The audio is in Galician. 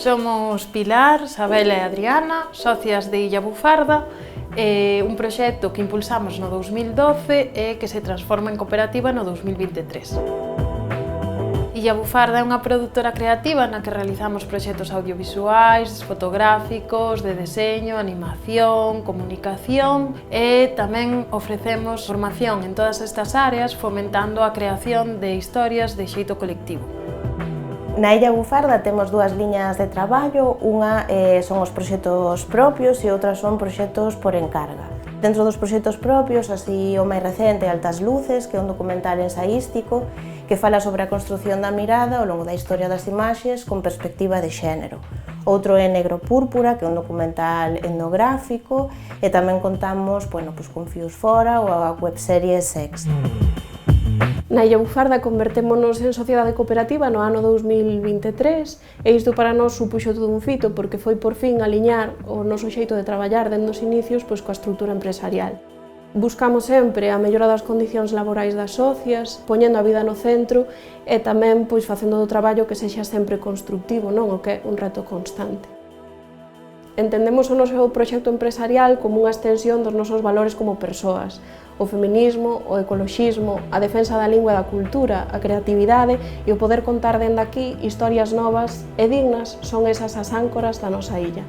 Somos Pilar, Sabela e Adriana, socias de Illa Bufarda, un proxecto que impulsamos no 2012 e que se transforma en cooperativa no 2023. Illa Bufarda é unha produtora creativa na que realizamos proxectos audiovisuais, fotográficos, de deseño, animación, comunicación e tamén ofrecemos formación en todas estas áreas fomentando a creación de historias de xeito colectivo. Na Illa Bufarda temos dúas liñas de traballo, unha son os proxectos propios e outra son proxectos por encarga. Dentro dos proxectos propios, así o máis recente, Altas Luces, que é un documental ensaístico que fala sobre a construción da mirada ao longo da historia das imaxes con perspectiva de xénero. Outro é Negro Púrpura, que é un documental etnográfico, e tamén contamos con Fíos Fora ou a webserie Sex. Na Illa Bufarda convertémonos en sociedade cooperativa no ano 2023 e isto para nós supuxo todo un fito porque foi por fin aliñar o noso xeito de traballar dende os inicios coa estrutura empresarial. Buscamos sempre a mellora das condicións laborais das socias, poñendo a vida no centro e tamén facendo do traballo que sexa sempre constructivo, non? O que é un reto constante. Entendemos o noso proxecto empresarial como unha extensión dos nosos valores como persoas, o feminismo, o ecoloxismo, a defensa da lingua e da cultura, a creatividade e o poder contar dende aquí historias novas e dignas son esas as áncoras da nosa illa.